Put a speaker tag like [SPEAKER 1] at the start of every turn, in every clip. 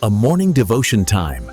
[SPEAKER 1] a morning devotion time.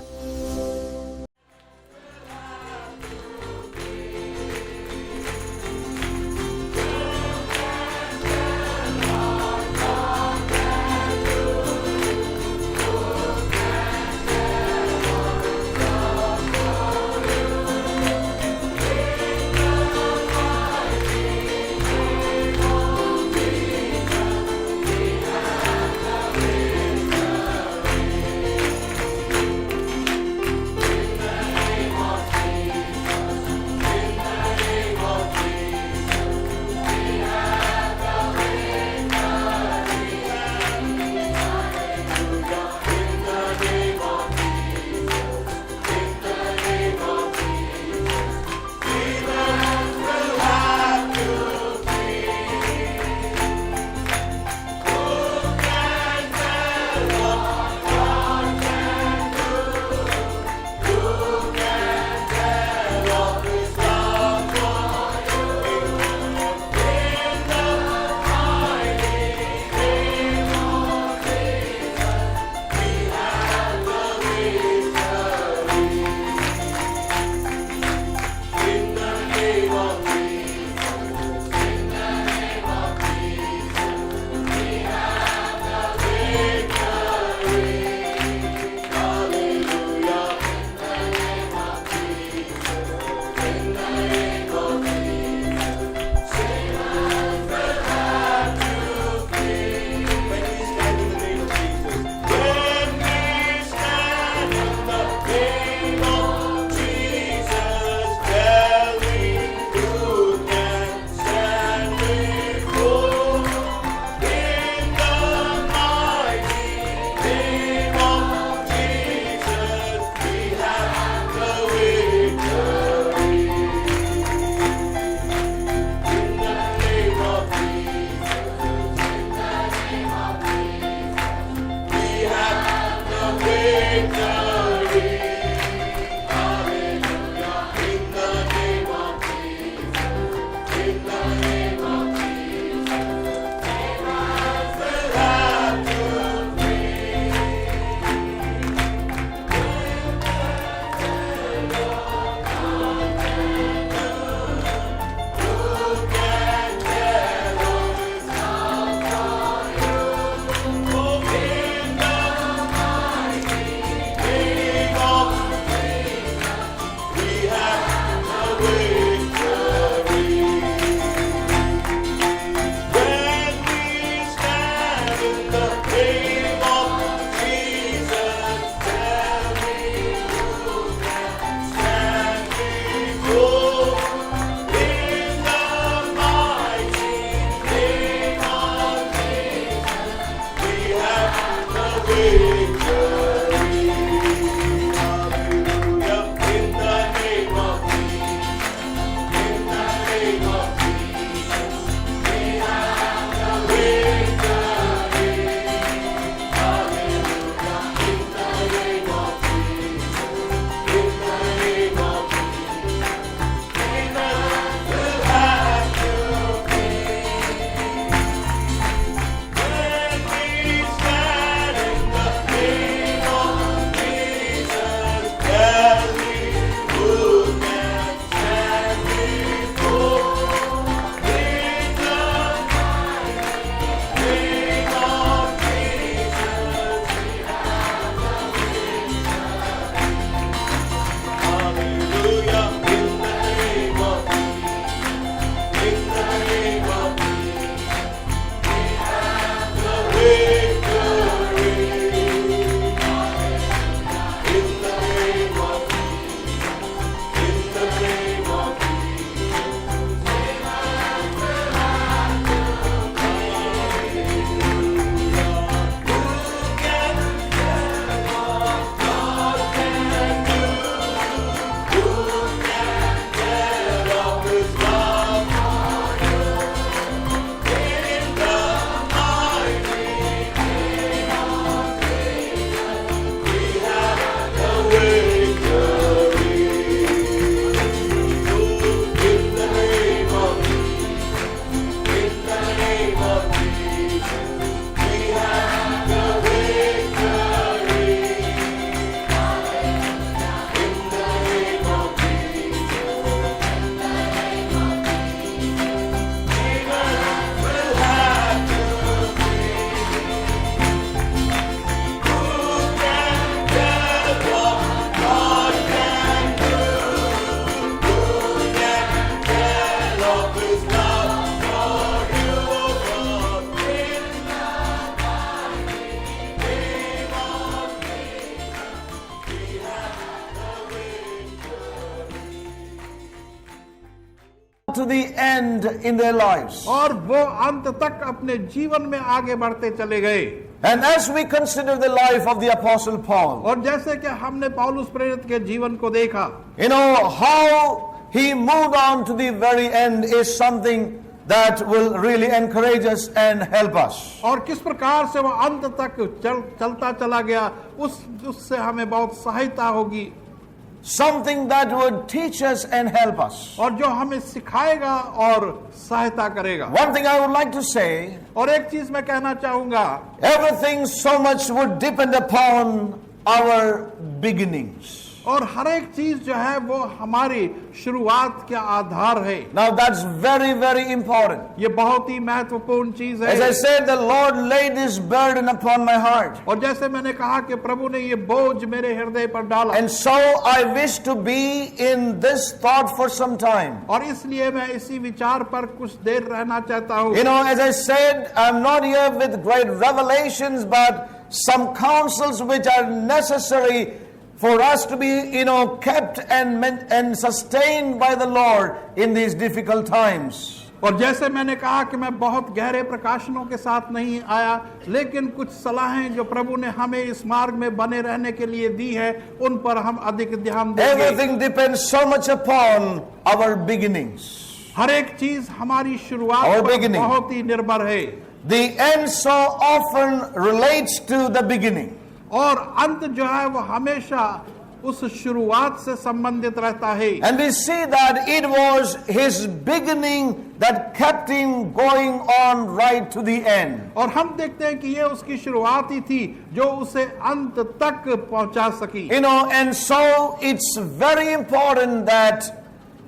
[SPEAKER 2] the end in their lives.
[SPEAKER 3] और वो अंत तक अपने जीवन में आगे बढ़ते चले गए।
[SPEAKER 2] And as we consider the life of the Apostle Paul,
[SPEAKER 3] और जैसे कि हमने पौलुस प्रेरित के जीवन को देखा,
[SPEAKER 2] you know, how he moved on to the very end is something that will really encourage us and help us.
[SPEAKER 3] और किस प्रकार से वो अंत तक चलता चला गया, उससे हमें बहुत सहायता होगी।
[SPEAKER 2] Something that would teach us and help us.
[SPEAKER 3] और जो हमें सिखाएगा और सहायता करेगा।
[SPEAKER 2] One thing I would like to say,
[SPEAKER 3] और एक चीज मैं कहना चाहूंगा,
[SPEAKER 2] everything so much would depend upon our beginnings.
[SPEAKER 3] और हर एक चीज जो है वो हमारी शुरुआत के आधार है।
[SPEAKER 2] Now that's very, very important.
[SPEAKER 3] ये बहुत ही महत्वपूर्ण चीज है।
[SPEAKER 2] As I said, the Lord laid His burden upon my heart.
[SPEAKER 3] और जैसे मैंने कहा कि प्रभु ने ये बोझ मेरे हृदय पर डाला।
[SPEAKER 2] And so I wish to be in this thought for some time.
[SPEAKER 3] और इसलिए मैं इसी विचार पर कुछ देर रहना चाहता हूँ।
[SPEAKER 2] You know, as I said, I'm not here with great revelations, but some counsels which are necessary for us to be, you know, kept and sustained by the Lord in these difficult times.
[SPEAKER 3] और जैसे मैंने कहा कि मैं बहुत गहरे प्रकाशनों के साथ नहीं आया, लेकिन कुछ सलाहें जो प्रभु ने हमें इस मार्ग में बने रहने के लिए दी है, उन पर हम अधिक ध्यान देंगे।
[SPEAKER 2] Everything depends so much upon our beginnings.
[SPEAKER 3] हर एक चीज हमारी शुरुआत पर बहुत ही निर्भर है।
[SPEAKER 2] The end so often relates to the beginning.
[SPEAKER 3] और अंत जो है वो हमेशा उस शुरुआत से संबंधित रहता है।
[SPEAKER 2] And we see that it was his beginning that kept him going on right to the end.
[SPEAKER 3] और हम देखते हैं कि ये उसकी शुरुआत ही थी जो उसे अंत तक पहुंचा सकी।
[SPEAKER 2] You know, and so it's very important that,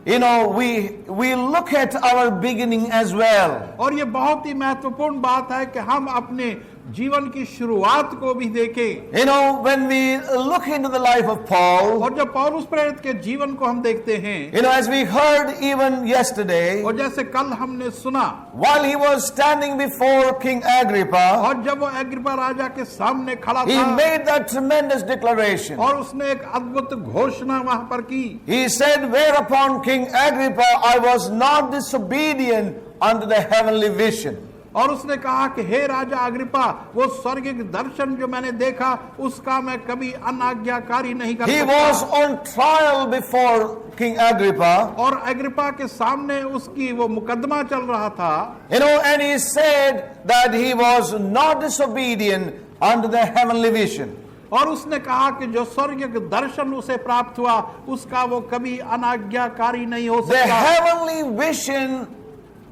[SPEAKER 2] you know, we look at our beginning as well.
[SPEAKER 3] और ये बहुत ही महत्वपूर्ण बात है कि हम अपने जीवन की शुरुआत को भी देखें।
[SPEAKER 2] You know, when we look into the life of Paul,
[SPEAKER 3] और जब पौलुस प्रेरित के जीवन को हम देखते हैं,
[SPEAKER 2] you know, as we heard even yesterday,
[SPEAKER 3] और जैसे कल हमने सुना,
[SPEAKER 2] while he was standing before King Agrippa,
[SPEAKER 3] और जब वो अग्रिप्पा राजा के सामने खड़ा
[SPEAKER 2] he
[SPEAKER 3] था,
[SPEAKER 2] made that tremendous declaration.
[SPEAKER 3] और उसने एक अद्भुत घोषणा वहां पर की।
[SPEAKER 2] He said, whereupon King Agrippa, I was not disobedient unto the heavenly vision.
[SPEAKER 3] और उसने कहा कि हे राजा अग्रिप्पा, वो स्वर्गिक दर्शन जो मैंने देखा उसका मैं कभी अनाज्ञाकारी नहीं कर
[SPEAKER 2] He
[SPEAKER 3] सकता।
[SPEAKER 2] was on trial before King Agrippa.
[SPEAKER 3] और अग्रिप्पा के सामने उसकी वो मुकदमा चल रहा था।
[SPEAKER 2] You know, and he said that he was not disobedient unto the heavenly vision.
[SPEAKER 3] और उसने कहा कि जो स्वर्गिक दर्शन उसे प्राप्त हुआ उसका वो कभी अनाज्ञाकारी नहीं हो
[SPEAKER 2] The
[SPEAKER 3] सकता।
[SPEAKER 2] heavenly vision,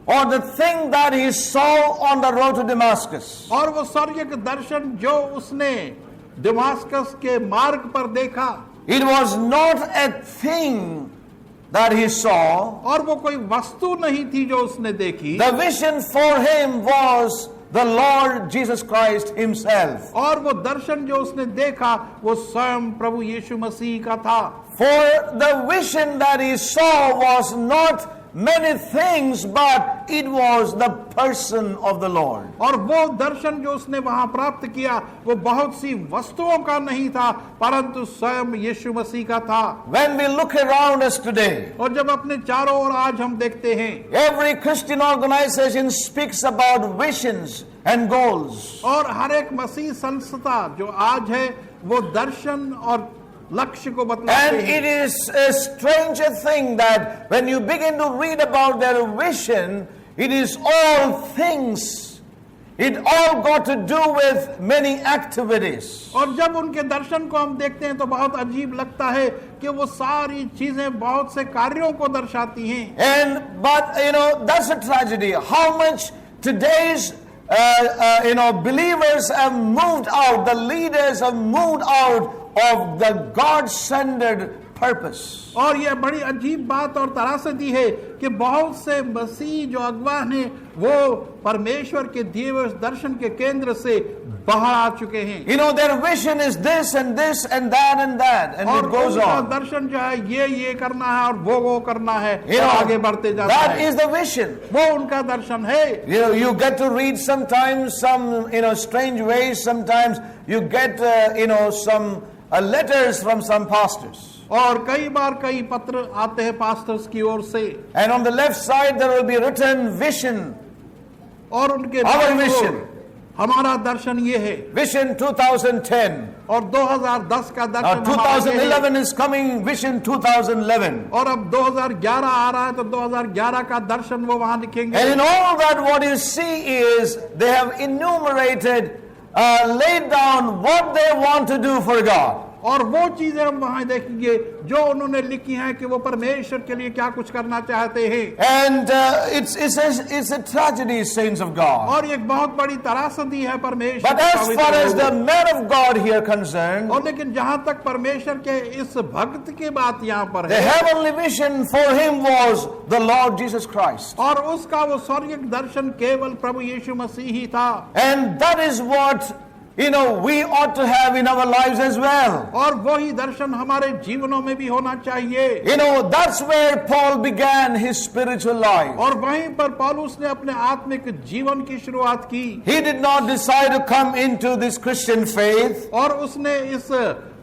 [SPEAKER 2] or the thing that he saw on the road to Damascus,
[SPEAKER 3] और वो स्वर्गिक दर्शन जो उसने दमास्कस के मार्ग पर देखा,
[SPEAKER 2] it was not a thing that he saw.
[SPEAKER 3] और वो कोई वस्तु नहीं थी जो उसने देखी।
[SPEAKER 2] The vision for him was the Lord Jesus Christ himself.
[SPEAKER 3] और वो दर्शन जो उसने देखा वो स्वयं प्रभु यीशु मसीह का था।
[SPEAKER 2] For the vision that he saw was not many things, but it was the person of the Lord.
[SPEAKER 3] और वो दर्शन जो उसने वहां प्राप्त किया वो बहुत सी वस्तुओं का नहीं था, परंतु स्वयं यीशु मसीह का था।
[SPEAKER 2] When we look around us today,
[SPEAKER 3] और जब अपने चारों ओर आज हम देखते हैं,
[SPEAKER 2] every Christian organization speaks about visions and goals.
[SPEAKER 3] और हर एक मसीह संस्था जो आज है वो दर्शन और लक्ष्य को बतलाते
[SPEAKER 2] And
[SPEAKER 3] हैं।
[SPEAKER 2] it is a stranger thing that when you begin to read about their vision, it is all things. It all got to do with many activities.
[SPEAKER 3] और जब उनके दर्शन को हम देखते हैं तो बहुत अजीब लगता है कि वो सारी चीजें बहुत से कार्यों को दर्शाती हैं।
[SPEAKER 2] But you know, that's a tragedy. How much today's believers have moved out, the leaders have moved out of the God-centered purpose.
[SPEAKER 3] और ये बड़ी अजीब बात और त्रासदी है कि बहुत से मसीह जो अगुवा हैं वो परमेश्वर के दिए हुए दर्शन के केंद्र से बाहर आ चुके हैं।
[SPEAKER 2] You know, their vision is this and this and that and that, and
[SPEAKER 3] और
[SPEAKER 2] it goes
[SPEAKER 3] उनका
[SPEAKER 2] on.
[SPEAKER 3] दर्शन जो है ये करना है और वो करना है,
[SPEAKER 2] You
[SPEAKER 3] और
[SPEAKER 2] know,
[SPEAKER 3] आगे बढ़ते जाता
[SPEAKER 2] that
[SPEAKER 3] है।
[SPEAKER 2] is the vision.
[SPEAKER 3] वो उनका दर्शन है।
[SPEAKER 2] You know, you get to read sometimes some, strange ways. Sometimes you get, some letters from some pastors.
[SPEAKER 3] और कई बार कई पत्र आते हैं पास्टर्स की ओर से,
[SPEAKER 2] And on the left side there will be written vision.
[SPEAKER 3] और उनके
[SPEAKER 2] Our
[SPEAKER 3] दाईं ओर
[SPEAKER 2] vision.
[SPEAKER 3] हमारा दर्शन ये है,
[SPEAKER 2] Vision 2010.
[SPEAKER 3] और 2010 का
[SPEAKER 2] Now
[SPEAKER 3] दर्शन हमारा ये है।
[SPEAKER 2] 2011 is coming, Vision 2011.
[SPEAKER 3] और अब 2011 आ रहा है तो 2011 का दर्शन वो वहां लिखेंगे।
[SPEAKER 2] And in all that what you see is they have enumerated, laid down what they want to do for God.
[SPEAKER 3] और वो चीजें हम वहां देखेंगे जो उन्होंने लिखी हैं कि वो परमेश्वर के लिए क्या कुछ करना चाहते हैं।
[SPEAKER 2] And it's a tragedy, saints of God.
[SPEAKER 3] और ये एक बहुत बड़ी त्रासदी है परमेश्वर
[SPEAKER 2] But as far as the man of God here concerned,
[SPEAKER 3] और लेकिन जहां तक परमेश्वर के इस भक्त की बात यहाँ पर
[SPEAKER 2] the
[SPEAKER 3] है,
[SPEAKER 2] heavenly vision for him was the Lord Jesus Christ.
[SPEAKER 3] और उसका वो स्वर्गिक दर्शन केवल प्रभु यीशु मसीह ही था।
[SPEAKER 2] And that is what, we ought to have in our lives as well.
[SPEAKER 3] और वही दर्शन हमारे जीवनों में भी होना चाहिए।
[SPEAKER 2] That's where Paul began his spiritual life.
[SPEAKER 3] और वहीं पर पौलुस ने अपने आत्मिक जीवन की शुरुआत की।
[SPEAKER 2] He did not decide to come into this Christian faith
[SPEAKER 3] और उसने इस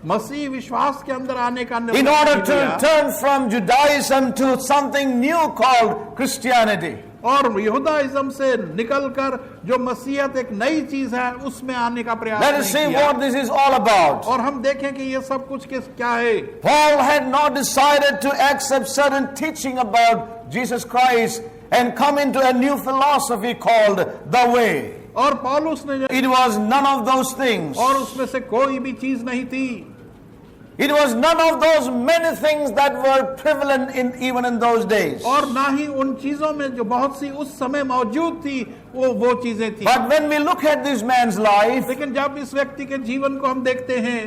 [SPEAKER 3] मसीह विश्वास के अंदर आने का
[SPEAKER 2] in order to turn from Judaism to something new called Christianity.
[SPEAKER 3] और यहूदाइज्म से निकलकर जो मसीहत एक नई चीज है उसमें आने का प्रयास
[SPEAKER 2] Let us see
[SPEAKER 3] नहीं किया।
[SPEAKER 2] what this is all about.
[SPEAKER 3] और हम देखें कि ये सब कुछ क्या है।
[SPEAKER 2] Paul had not decided to accept certain teaching about Jesus Christ and come into a new philosophy called the way.
[SPEAKER 3] और पौलुस ने
[SPEAKER 2] It was none of those things.
[SPEAKER 3] और उसमें से कोई भी चीज नहीं थी।
[SPEAKER 2] It was none of those many things that were prevalent even in those days.
[SPEAKER 3] और ना ही उन चीजों में जो बहुत सी उस समय मौजूद थी वो चीजें थी।
[SPEAKER 2] But when we look at this man's life,
[SPEAKER 3] लेकिन जब इस व्यक्ति के जीवन को हम देखते हैं,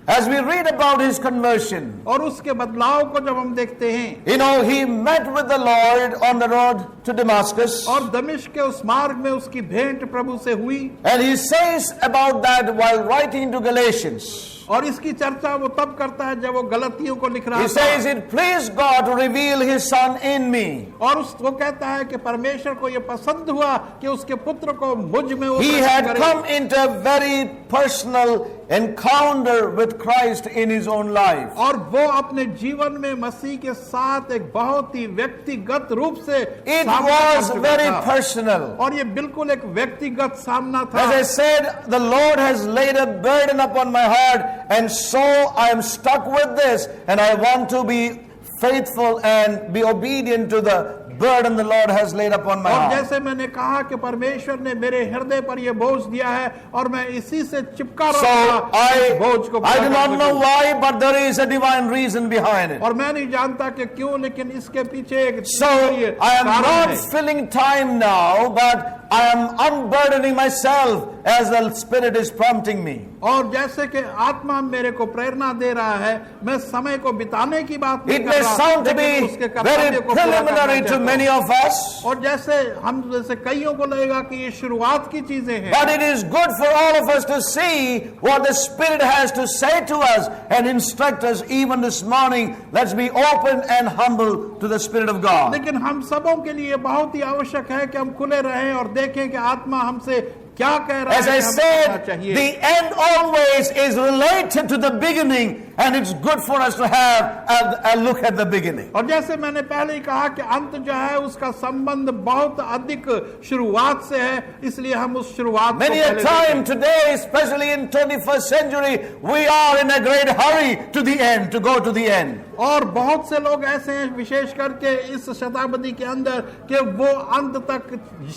[SPEAKER 2] as we read about his conversion,
[SPEAKER 3] और उसके बदलाव को जब हम देखते हैं,
[SPEAKER 2] he met with the Lord on the road to Damascus.
[SPEAKER 3] और दमिश्क के उस मार्ग में उसकी भेंट प्रभु से हुई।
[SPEAKER 2] And he says about that while writing to Galatians.
[SPEAKER 3] और इसकी चर्चा वो तब करता है जब वो गलतियों को लिख रहा
[SPEAKER 2] He says
[SPEAKER 3] था।
[SPEAKER 2] it pleased God to reveal his son in me.
[SPEAKER 3] और वो कहता है कि परमेश्वर को ये पसंद हुआ कि उसके पुत्र को मुझ में वो
[SPEAKER 2] He
[SPEAKER 3] प्रकट
[SPEAKER 2] had
[SPEAKER 3] करे।
[SPEAKER 2] come into a very personal encounter with Christ in his own life.
[SPEAKER 3] और वो अपने जीवन में मसीह के साथ एक बहुत ही व्यक्तिगत रूप से
[SPEAKER 2] It
[SPEAKER 3] सामना कर
[SPEAKER 2] was
[SPEAKER 3] चुका
[SPEAKER 2] very
[SPEAKER 3] था।
[SPEAKER 2] personal.
[SPEAKER 3] और ये बिल्कुल एक व्यक्तिगत सामना था।
[SPEAKER 2] As I said, the Lord has laid a burden upon my heart, and so I am stuck with this, and I want to be faithful and be obedient to the burden the Lord has laid upon my
[SPEAKER 3] और
[SPEAKER 2] heart.
[SPEAKER 3] जैसे मैंने कहा कि परमेश्वर ने मेरे हृदय पर ये बोझ दिया है और मैं इसी से चिपका
[SPEAKER 2] So
[SPEAKER 3] रहूंगा इस बोझ को
[SPEAKER 2] I do
[SPEAKER 3] पूरा
[SPEAKER 2] not
[SPEAKER 3] करने
[SPEAKER 2] know
[SPEAKER 3] को।
[SPEAKER 2] why, but there is a divine reason behind it.
[SPEAKER 3] और मैं नहीं जानता कि क्यों, लेकिन इसके पीछे एक
[SPEAKER 2] So I am
[SPEAKER 3] कारण
[SPEAKER 2] not
[SPEAKER 3] है।
[SPEAKER 2] filling time now, but I am unburdening myself as the Spirit is prompting me.
[SPEAKER 3] और जैसे कि आत्मा मेरे को प्रेरणा दे रहा है, मैं समय को बिताने की बात नहीं
[SPEAKER 2] It
[SPEAKER 3] कर
[SPEAKER 2] may
[SPEAKER 3] रहा,
[SPEAKER 2] sound to
[SPEAKER 3] लेकिन
[SPEAKER 2] be
[SPEAKER 3] उसके
[SPEAKER 2] very
[SPEAKER 3] कर्तव्य को पूरा करना
[SPEAKER 2] preliminary to
[SPEAKER 3] चाहता
[SPEAKER 2] many
[SPEAKER 3] हूं।
[SPEAKER 2] of us,
[SPEAKER 3] और जैसे कईयों को लगेगा कि ये शुरुआत की चीजें हैं,
[SPEAKER 2] but it is good for all of us to see what the Spirit has to say to us and instruct us even this morning. Let's be open and humble to the Spirit of God.
[SPEAKER 3] लेकिन हम सबों के लिए बहुत ही आवश्यक है कि हम खुले रहें और देखें कि आत्मा हमसे क्या कह रहा
[SPEAKER 2] As
[SPEAKER 3] है
[SPEAKER 2] I
[SPEAKER 3] हमें करना
[SPEAKER 2] said,
[SPEAKER 3] चाहिए।
[SPEAKER 2] the end always is related to the beginning, and it's good for us to have a look at the beginning.
[SPEAKER 3] और जैसे मैंने पहले ही कहा कि अंत जो है उसका संबंध बहुत अधिक शुरुआत से है, इसलिए हम उस शुरुआत को
[SPEAKER 2] Many a
[SPEAKER 3] पहले
[SPEAKER 2] time
[SPEAKER 3] देखें।
[SPEAKER 2] today, especially in 21st century, we are in a great hurry to the end, to go to the end.
[SPEAKER 3] और बहुत से लोग ऐसे हैं विशेष करके इस शताब्दी के अंदर कि वो अंत तक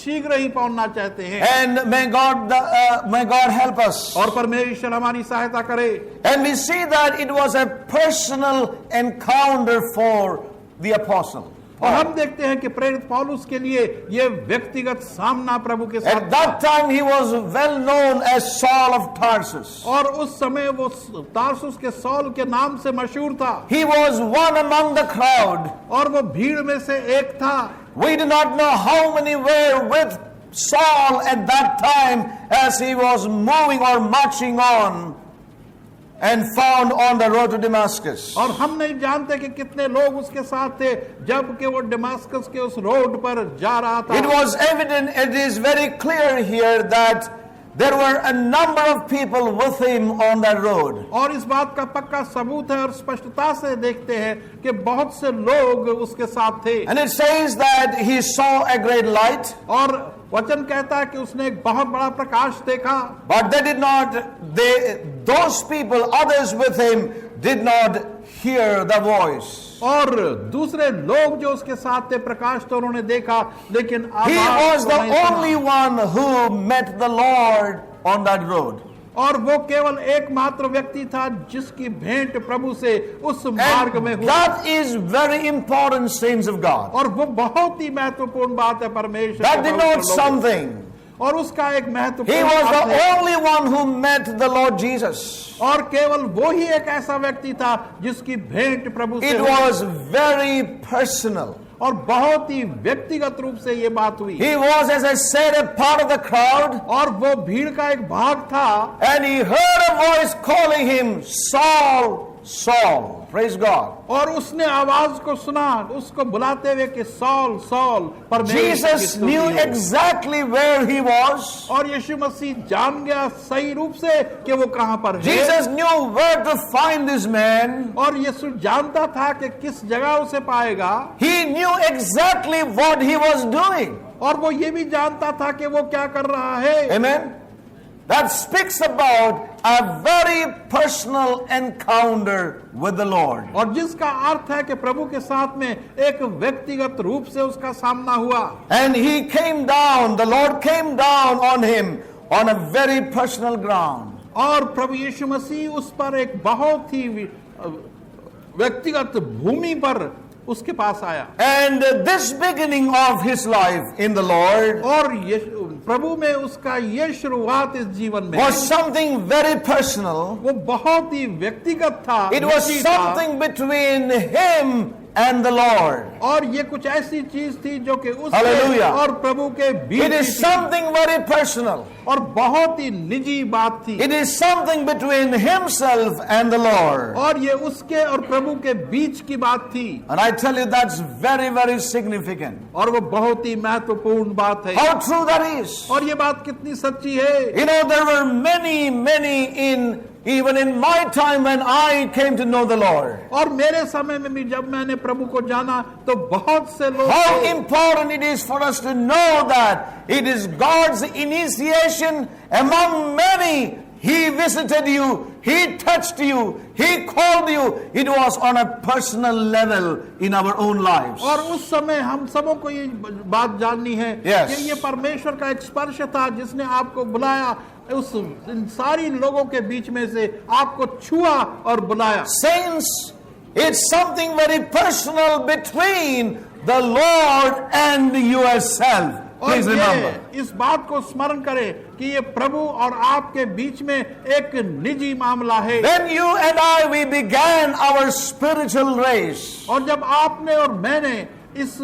[SPEAKER 3] शीघ्र ही पहुंचना चाहते हैं।
[SPEAKER 2] And may God help us.
[SPEAKER 3] और परमेश्वर हमारी सहायता करे।
[SPEAKER 2] And we see that it was a personal encounter for the apostle.
[SPEAKER 3] और हम देखते हैं कि प्रेरित पौलुस के लिए ये व्यक्तिगत सामना प्रभु के साथ
[SPEAKER 2] At that time he was well known as Saul of Tarsus.
[SPEAKER 3] और उस समय वो तारसुस के सौल के नाम से मशहूर था।
[SPEAKER 2] He was one among the crowd.
[SPEAKER 3] और वो भीड़ में से एक था।
[SPEAKER 2] We do not know how many were with Saul at that time as he was moving or marching on and found on the road to Damascus.
[SPEAKER 3] और हम नहीं जानते कि कितने लोग उसके साथ थे जबकि वो दमिश्क के उस रोड पर जा रहा था।
[SPEAKER 2] It was evident, it is very clear here that there were a number of people with him on that road.
[SPEAKER 3] और इस बात का पक्का सबूत है और स्पष्टता से देखते हैं कि बहुत से लोग उसके साथ थे।
[SPEAKER 2] And it says that he saw a great light.
[SPEAKER 3] और वचन कहता है कि उसने एक बहुत बड़ा प्रकाश देखा।
[SPEAKER 2] But those people, others with him, did not hear the voice.
[SPEAKER 3] और दूसरे लोग जो उसके साथ थे प्रकाश तो उन्होंने देखा लेकिन
[SPEAKER 2] He
[SPEAKER 3] आवाज
[SPEAKER 2] was
[SPEAKER 3] को
[SPEAKER 2] the
[SPEAKER 3] नहीं सुना।
[SPEAKER 2] only one who met the Lord on that road.
[SPEAKER 3] और वो केवल एकमात्र व्यक्ति था जिसकी भेंट प्रभु से उस मार्ग में
[SPEAKER 2] And
[SPEAKER 3] हुई।
[SPEAKER 2] that is very important, saints of God.
[SPEAKER 3] और वो बहुत ही महत्वपूर्ण बात है परमेश्वर
[SPEAKER 2] That
[SPEAKER 3] के पवित्र
[SPEAKER 2] denotes
[SPEAKER 3] लोगों।
[SPEAKER 2] something.
[SPEAKER 3] और उसका एक
[SPEAKER 2] He
[SPEAKER 3] महत्वपूर्ण
[SPEAKER 2] was
[SPEAKER 3] बात
[SPEAKER 2] the
[SPEAKER 3] है।
[SPEAKER 2] only one who met the Lord Jesus.
[SPEAKER 3] और केवल वो ही एक ऐसा व्यक्ति था जिसकी भेंट प्रभु से
[SPEAKER 2] It
[SPEAKER 3] हुई।
[SPEAKER 2] was very personal.
[SPEAKER 3] और बहुत ही व्यक्तिगत रूप से ये बात हुई।
[SPEAKER 2] He was, as I said, a part of the crowd.
[SPEAKER 3] और वो भीड़ का एक भाग था
[SPEAKER 2] And he heard a voice calling him, Saul, Saul. Praise God.
[SPEAKER 3] और उसने आवाज को सुना उसको बुलाते हुए कि सौल सौल परमेश्वर की
[SPEAKER 2] Jesus
[SPEAKER 3] स्तुति
[SPEAKER 2] knew
[SPEAKER 3] हो।
[SPEAKER 2] exactly where he was.
[SPEAKER 3] और यीशु मसीह जान गया सही रूप से कि वो कहां पर है।
[SPEAKER 2] Jesus knew where to find this man.
[SPEAKER 3] और यीशु जानता था कि किस जगह उसे पाएगा।
[SPEAKER 2] He knew exactly what he was doing.
[SPEAKER 3] और वो ये भी जानता था कि वो क्या कर रहा है।
[SPEAKER 2] Amen. That speaks about a very personal encounter with the Lord.
[SPEAKER 3] और जिसका अर्थ है कि प्रभु के साथ में एक व्यक्तिगत रूप से उसका सामना हुआ।
[SPEAKER 2] And he came down, the Lord came down on him on a very personal ground.
[SPEAKER 3] और प्रभु यीशु मसीह उस पर एक बहुत ही व्यक्तिगत भूमि पर उसके पास आया।
[SPEAKER 2] And this beginning of his life in the Lord
[SPEAKER 3] और प्रभु में उसका ये शुरुआत इस जीवन में
[SPEAKER 2] was something very personal.
[SPEAKER 3] वो बहुत ही व्यक्तिगत था।
[SPEAKER 2] It was
[SPEAKER 3] निजी था।
[SPEAKER 2] something between him and the Lord.
[SPEAKER 3] और ये कुछ ऐसी चीज थी जो कि उसके
[SPEAKER 2] Hallelujah.
[SPEAKER 3] और प्रभु के बीच
[SPEAKER 2] It
[SPEAKER 3] की
[SPEAKER 2] is
[SPEAKER 3] थी।
[SPEAKER 2] something very personal.
[SPEAKER 3] और बहुत ही निजी बात थी।
[SPEAKER 2] It is something between himself and the Lord.
[SPEAKER 3] और ये उसके और प्रभु के बीच की बात थी।
[SPEAKER 2] And I tell you, that's very, very significant.
[SPEAKER 3] और वो बहुत ही महत्वपूर्ण बात है।
[SPEAKER 2] How true that is.
[SPEAKER 3] और ये बात कितनी सच्ची है।
[SPEAKER 2] You know, there were many even in my time when I came to know the Lord.
[SPEAKER 3] और मेरे समय में भी जब मैंने प्रभु को जाना तो बहुत से लोग
[SPEAKER 2] How
[SPEAKER 3] थे।
[SPEAKER 2] important it is for us to know that it is God's initiation among many. He visited you, He touched you, He called you. It was on a personal level in our own lives.
[SPEAKER 3] और उस समय हम सबों को ये बात जाननी है
[SPEAKER 2] Yes.
[SPEAKER 3] कि ये परमेश्वर का एक स्पर्श था जिसने आपको बुलाया, उस इन सारी लोगों के बीच में से आपको छुआ और बुलाया।
[SPEAKER 2] Saints, it's something very personal between the Lord and yourself.
[SPEAKER 3] और
[SPEAKER 2] Please remember.
[SPEAKER 3] ये इस बात को स्मरण करें कि ये प्रभु और आपके बीच में एक निजी मामला है।
[SPEAKER 2] When you and I, we began our spiritual race.
[SPEAKER 3] और जब आपने और मैंने इस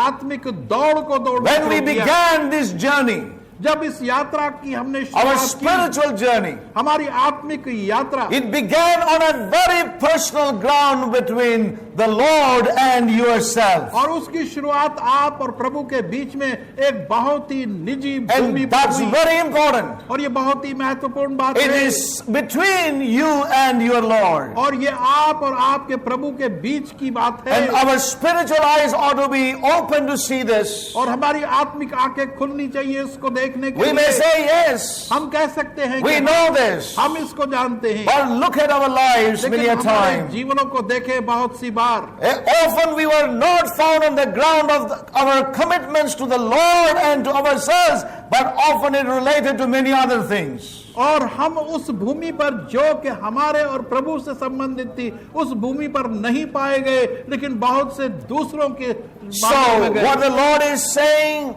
[SPEAKER 3] आत्मिक दौड़ को दौड़ना
[SPEAKER 2] When we
[SPEAKER 3] शुरू किया,
[SPEAKER 2] began this journey,
[SPEAKER 3] जब इस यात्रा की हमने
[SPEAKER 2] our
[SPEAKER 3] शुरुआत की,
[SPEAKER 2] spiritual journey,
[SPEAKER 3] हमारी आत्मिक यात्रा,
[SPEAKER 2] it began on a very personal ground between the Lord and yourself.
[SPEAKER 3] और उसकी शुरुआत आप और प्रभु के बीच में एक बहुत ही निजी भूमि
[SPEAKER 2] And
[SPEAKER 3] पर
[SPEAKER 2] that's
[SPEAKER 3] हुई।
[SPEAKER 2] very important.
[SPEAKER 3] और ये बहुत ही महत्वपूर्ण बात
[SPEAKER 2] It
[SPEAKER 3] है।
[SPEAKER 2] is between you and your Lord.
[SPEAKER 3] और ये आप और आपके प्रभु के बीच की बात है।
[SPEAKER 2] And our spiritual eyes ought to be open to see this.
[SPEAKER 3] और हमारी आत्मिक आंखें खुलनी चाहिए इसको देखने के
[SPEAKER 2] We may
[SPEAKER 3] लिए।
[SPEAKER 2] say yes,
[SPEAKER 3] हम कह सकते हैं
[SPEAKER 2] we
[SPEAKER 3] कि
[SPEAKER 2] know this,
[SPEAKER 3] हम इसको जानते हैं,
[SPEAKER 2] but look at our lives many
[SPEAKER 3] लेकिन
[SPEAKER 2] a
[SPEAKER 3] हमारे
[SPEAKER 2] time.
[SPEAKER 3] जीवनों को देखे बहुत सी बार
[SPEAKER 2] Often we were not found on the ground of our commitments to the Lord and to ourselves, but often it related to many other things.
[SPEAKER 3] और हम उस भूमि पर जो कि हमारे और प्रभु से संबंधित थी उस भूमि पर नहीं पाए गए, लेकिन बहुत से दूसरों के
[SPEAKER 2] So
[SPEAKER 3] मामले में गए।
[SPEAKER 2] what the Lord is saying,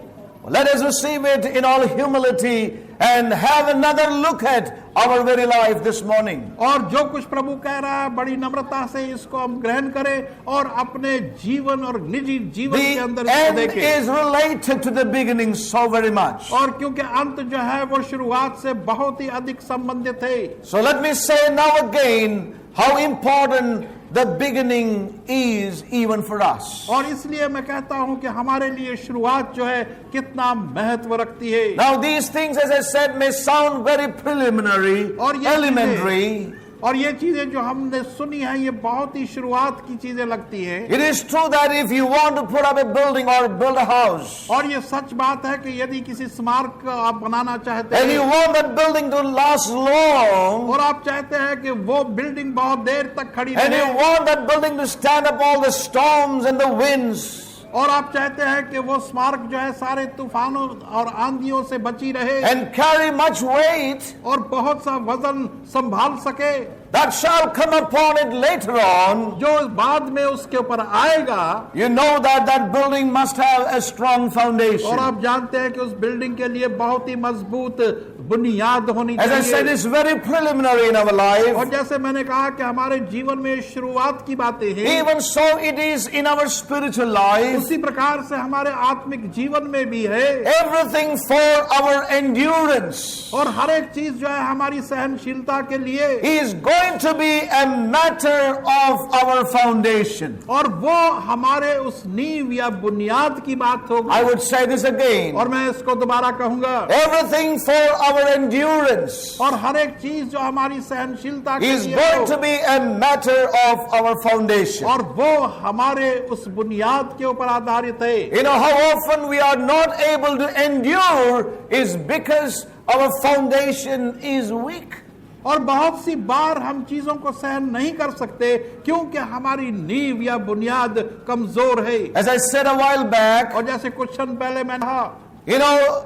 [SPEAKER 2] let us receive it in all humility and have another look at our very life this morning.
[SPEAKER 3] और जो कुछ प्रभु कह रहा है बड़ी नम्रता से इसको हम ग्रहण करें और अपने जीवन और निजी जीवन के
[SPEAKER 2] The
[SPEAKER 3] अंदर इसको
[SPEAKER 2] end
[SPEAKER 3] देखें।
[SPEAKER 2] is related to the beginning so very much.
[SPEAKER 3] और क्योंकि अंत जो है वो शुरुआत से बहुत ही अधिक संबंधित है।
[SPEAKER 2] So let me say now again how important the beginning is even for us.
[SPEAKER 3] और इसलिए मैं कहता हूं कि हमारे लिए शुरुआत जो है कितना महत्व रखती है।
[SPEAKER 2] Now these things, as I said, may sound very preliminary,
[SPEAKER 3] और ये
[SPEAKER 2] elementary.
[SPEAKER 3] और ये चीजें जो हमने सुनी हैं ये बहुत ही शुरुआत की चीजें लगती हैं।
[SPEAKER 2] It is true that if you want to put up a building or build a house,
[SPEAKER 3] और ये सच बात है कि यदि किसी स्मारक आप बनाना चाहते
[SPEAKER 2] and you
[SPEAKER 3] हैं
[SPEAKER 2] want that building to last long,
[SPEAKER 3] और आप चाहते हैं कि वो बिल्डिंग बहुत देर तक खड़ी
[SPEAKER 2] and you
[SPEAKER 3] रहे
[SPEAKER 2] want that building to stand up all the storms and the winds,
[SPEAKER 3] और आप चाहते हैं कि वो स्मारक जो है सारे तूफानों और आंधियों से बची रहे
[SPEAKER 2] and carry much weight,
[SPEAKER 3] और बहुत सा वजन संभाल सके,
[SPEAKER 2] that shall come upon it later on.
[SPEAKER 3] जो बाद में उसके ऊपर आएगा।
[SPEAKER 2] You know that that building must have a strong foundation.
[SPEAKER 3] और आप जानते हैं कि उस बिल्डिंग के लिए बहुत ही मजबूत बुनियाद होनी
[SPEAKER 2] As I said,
[SPEAKER 3] चाहिए।
[SPEAKER 2] it's very preliminary in our life.
[SPEAKER 3] और जैसे मैंने कहा कि हमारे जीवन में शुरुआत की बातें हैं,
[SPEAKER 2] Even so, it is in our spiritual life.
[SPEAKER 3] उसी प्रकार से हमारे आत्मिक जीवन में भी है।
[SPEAKER 2] Everything for our endurance
[SPEAKER 3] और हर एक चीज जो है हमारी सहनशीलता के लिए
[SPEAKER 2] is going to be a matter of our foundation.
[SPEAKER 3] और वो हमारे उस नींव या बुनियाद की बात
[SPEAKER 2] I
[SPEAKER 3] होगी।
[SPEAKER 2] would say this again.
[SPEAKER 3] और मैं इसको दोबारा कहूंगा,
[SPEAKER 2] Everything for our endurance
[SPEAKER 3] और हर एक चीज जो हमारी सहनशीलता के
[SPEAKER 2] is
[SPEAKER 3] लिए
[SPEAKER 2] going
[SPEAKER 3] हो,
[SPEAKER 2] to be a matter of our foundation.
[SPEAKER 3] और वो हमारे उस बुनियाद के ऊपर आधारित है।
[SPEAKER 2] You know how often we are not able to endure is because our foundation is weak.
[SPEAKER 3] और बहुत सी बार हम चीजों को सहन नहीं कर सकते क्योंकि हमारी नींव या बुनियाद कमजोर है।
[SPEAKER 2] As I said a while back,
[SPEAKER 3] और जैसे कुछ क्षण पहले मैंने कहा,
[SPEAKER 2] you know,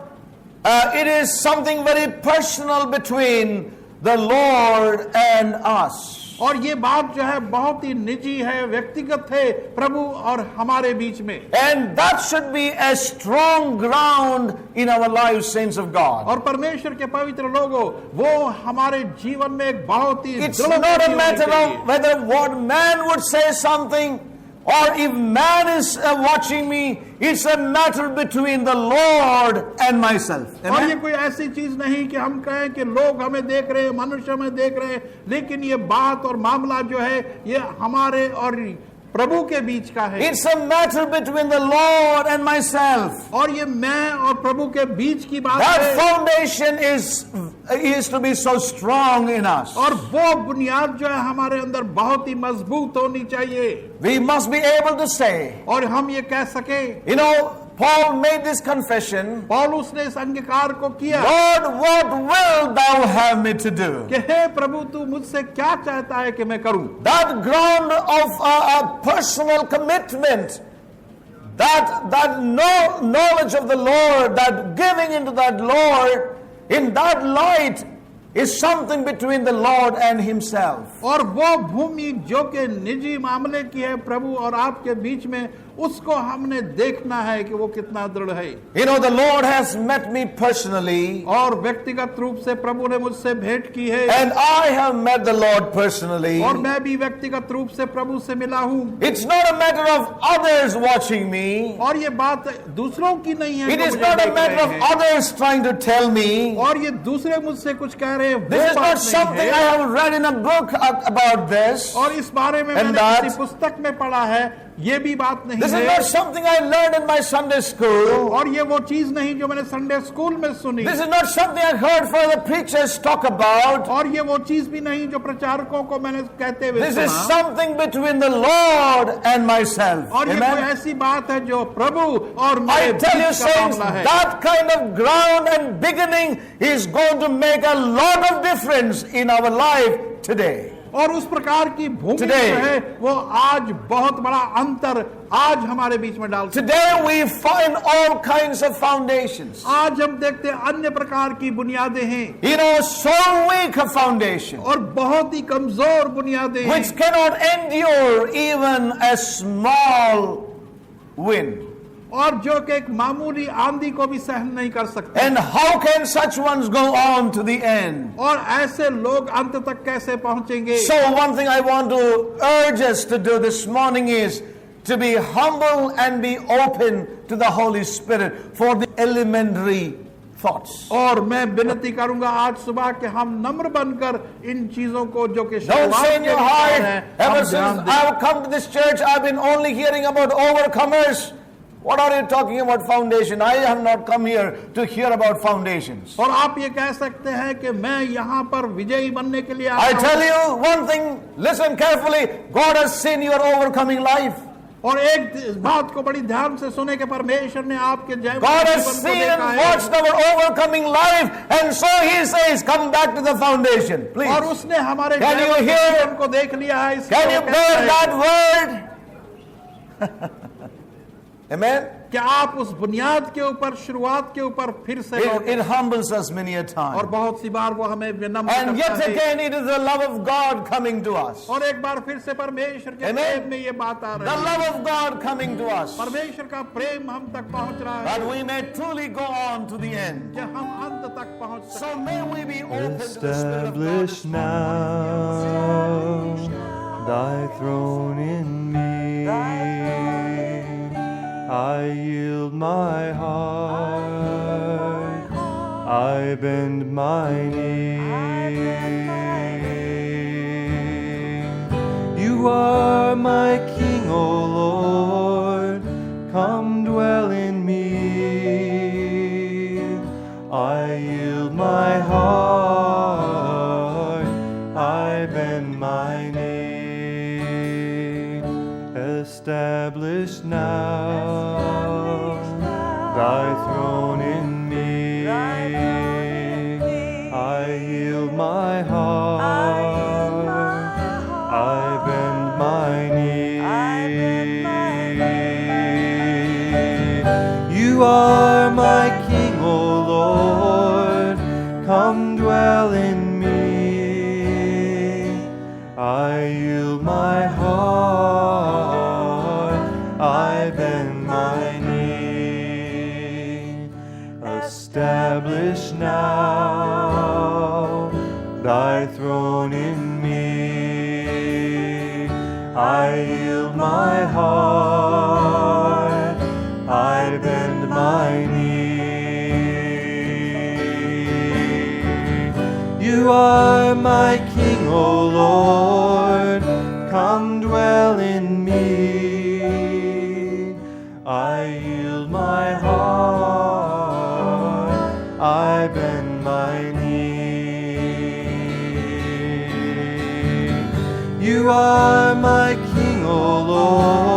[SPEAKER 2] it is something very personal between the Lord and us.
[SPEAKER 3] और ये बात जो है बहुत ही निजी है, व्यक्तिगत है प्रभु और हमारे बीच में।
[SPEAKER 2] And that should be a strong ground in our lives, saints of God.
[SPEAKER 3] और परमेश्वर के पवित्र लोगों, वो हमारे जीवन में एक बहुत ही
[SPEAKER 2] It's
[SPEAKER 3] दृढ़
[SPEAKER 2] not a
[SPEAKER 3] होनी
[SPEAKER 2] matter
[SPEAKER 3] चाहिए।
[SPEAKER 2] of whether what man would say something or if man is watching me. It's a matter between the Lord and myself.
[SPEAKER 3] और ये
[SPEAKER 2] Amen?
[SPEAKER 3] कोई ऐसी चीज नहीं कि हम कहें कि लोग हमें देख रहे हैं, मनुष्य हमें देख रहे हैं, लेकिन ये बात और मामला जो है ये हमारे और प्रभु के बीच का है।
[SPEAKER 2] It's a matter between the Lord and myself.
[SPEAKER 3] और ये मैं और प्रभु के बीच की बात
[SPEAKER 2] That
[SPEAKER 3] है।
[SPEAKER 2] foundation is to be so strong in us.
[SPEAKER 3] और वो बुनियाद जो है हमारे अंदर बहुत ही मजबूत होनी चाहिए।
[SPEAKER 2] We must be able to say,
[SPEAKER 3] और हम ये कह सके,
[SPEAKER 2] you know, Paul made this confession,
[SPEAKER 3] पौलुस ने इस अंगीकार को किया
[SPEAKER 2] Lord, what will thou have me to do?
[SPEAKER 3] कि हे प्रभु तू मुझसे क्या चाहता है कि मैं करूं।
[SPEAKER 2] That ground of a personal commitment, that knowledge of the Lord, that giving into that Lord, in that light, is something between the Lord and himself.
[SPEAKER 3] और वो भूमि जो कि निजी मामले की है प्रभु और आपके बीच में, उसको हमने देखना है कि वो कितना दृढ़ है।
[SPEAKER 2] You know, the Lord has met me personally,
[SPEAKER 3] और व्यक्तिगत रूप से प्रभु ने मुझसे भेंट की है
[SPEAKER 2] and I have met the Lord personally.
[SPEAKER 3] और मैं भी व्यक्तिगत रूप से प्रभु से मिला हूं।
[SPEAKER 2] It's not a matter of others watching me.
[SPEAKER 3] और ये बात दूसरों की नहीं है,
[SPEAKER 2] It
[SPEAKER 3] जो
[SPEAKER 2] is
[SPEAKER 3] मुझे
[SPEAKER 2] not a
[SPEAKER 3] देख
[SPEAKER 2] matter
[SPEAKER 3] रहे
[SPEAKER 2] of
[SPEAKER 3] हैं।
[SPEAKER 2] others trying to tell me.
[SPEAKER 3] और ये दूसरे मुझसे कुछ कह रहे हैं, वो
[SPEAKER 2] This is
[SPEAKER 3] बात
[SPEAKER 2] not
[SPEAKER 3] नहीं
[SPEAKER 2] something I
[SPEAKER 3] है।
[SPEAKER 2] have read in a book about this.
[SPEAKER 3] और इस बारे में
[SPEAKER 2] And
[SPEAKER 3] मैंने
[SPEAKER 2] that-
[SPEAKER 3] किसी पुस्तक में पढ़ा है, ये भी बात नहीं
[SPEAKER 2] This is
[SPEAKER 3] है।
[SPEAKER 2] not something I learned in my Sunday school.
[SPEAKER 3] और ये वो चीज नहीं जो मैंने संडे स्कूल में सुनी।
[SPEAKER 2] This is not something I heard from the preachers talk about.
[SPEAKER 3] और ये वो चीज भी नहीं जो प्रचारकों को मैंने कहते हुए
[SPEAKER 2] This is
[SPEAKER 3] सुना।
[SPEAKER 2] something between the Lord and myself.
[SPEAKER 3] और ये कोई
[SPEAKER 2] Amen.
[SPEAKER 3] ऐसी बात है जो प्रभु और
[SPEAKER 2] I
[SPEAKER 3] मेरे
[SPEAKER 2] tell you,
[SPEAKER 3] बीच का
[SPEAKER 2] saints,
[SPEAKER 3] मामला है।
[SPEAKER 2] that kind of ground and beginning is going to make a lot of difference in our life today.
[SPEAKER 3] और उस प्रकार की भूमि जो
[SPEAKER 2] Today.
[SPEAKER 3] है वो आज बहुत बड़ा अंतर आज हमारे बीच में डाल सकते हैं।
[SPEAKER 2] Today we find all kinds of foundations.
[SPEAKER 3] आज हम देखते हैं अन्य प्रकार की बुनियादें हैं
[SPEAKER 2] You know, so weak a foundation,
[SPEAKER 3] और बहुत ही कमजोर बुनियादें हैं
[SPEAKER 2] which cannot endure even a small wind.
[SPEAKER 3] और जो कि एक मामूली आंधी को भी सहन नहीं कर सकते।
[SPEAKER 2] And how can such ones go on to the end?
[SPEAKER 3] और ऐसे लोग अंत तक कैसे पहुंचेंगे।
[SPEAKER 2] So one thing I want to urge us to do this morning is to be humble and be open to the Holy Spirit for the elementary thoughts.
[SPEAKER 3] और मैं विनती करूंगा आज सुबह कि हम नम्र बनकर इन चीजों को जो कि
[SPEAKER 2] Don't
[SPEAKER 3] शुरुआत
[SPEAKER 2] say in
[SPEAKER 3] के
[SPEAKER 2] your
[SPEAKER 3] विचार
[SPEAKER 2] heart,
[SPEAKER 3] हैं,
[SPEAKER 2] ever
[SPEAKER 3] हम
[SPEAKER 2] since
[SPEAKER 3] ध्यान दें।
[SPEAKER 2] I've come to this church, I've been only hearing about overcomers. What are you talking about foundation? I have not come here to hear about foundations.
[SPEAKER 3] और आप ये कह सकते हैं कि मैं यहाँ पर विजयी बनने के लिए
[SPEAKER 2] I
[SPEAKER 3] आया हूं।
[SPEAKER 2] tell you one thing, listen carefully. God has seen your overcoming life.
[SPEAKER 3] और एक इस बात को बड़ी ध्यान से सुने कि परमेश्वर ने आपके जय
[SPEAKER 2] God has
[SPEAKER 3] जीवन को
[SPEAKER 2] seen
[SPEAKER 3] देखा
[SPEAKER 2] and
[SPEAKER 3] है।
[SPEAKER 2] watched our overcoming life, and so He says, come back to the foundation, please.
[SPEAKER 3] और उसने हमारे
[SPEAKER 2] Can
[SPEAKER 3] जय
[SPEAKER 2] you
[SPEAKER 3] के
[SPEAKER 2] hear?
[SPEAKER 3] जीवन को देख लिया है। इसलिए
[SPEAKER 2] Can
[SPEAKER 3] वो
[SPEAKER 2] you
[SPEAKER 3] कहता
[SPEAKER 2] bear
[SPEAKER 3] है,
[SPEAKER 2] that word? Amen?
[SPEAKER 3] कि आप उस बुनियाद के ऊपर, शुरुआत के ऊपर फिर से लौटें।
[SPEAKER 2] It humbles us many a
[SPEAKER 3] और
[SPEAKER 2] time.
[SPEAKER 3] बहुत सी बार वो हमें विनम्र
[SPEAKER 2] And
[SPEAKER 3] करता
[SPEAKER 2] yet
[SPEAKER 3] है।
[SPEAKER 2] again, it is the love of God coming to us.
[SPEAKER 3] और एक बार फिर से परमेश्वर के
[SPEAKER 2] Amen.
[SPEAKER 3] प्रेम में ये बात आ
[SPEAKER 2] The
[SPEAKER 3] रही है।
[SPEAKER 2] love of God coming to us.
[SPEAKER 3] परमेश्वर का प्रेम हम तक पहुंच रहा है
[SPEAKER 2] That we may truly go on to the end.
[SPEAKER 3] कि हम अंत तक पहुंच
[SPEAKER 2] So
[SPEAKER 3] सकें।
[SPEAKER 2] may we be open to the Spirit of God.
[SPEAKER 4] Establish now thy throne in me. I yield my heart, I bend my knee. You are my King, O Lord, come dwell in me. I yield my heart, I bend my knee. Establish now thy throne in me. I yield my heart, I bend my knee. You are my King, O Lord, come dwell in me. I yield my heart, I bend my knee. Establish now thy throne in me. I yield my heart, I bend my knee. You are my King, O Lord, come dwell in me. I yield my heart, I bend my knee. You are my King, O Lord.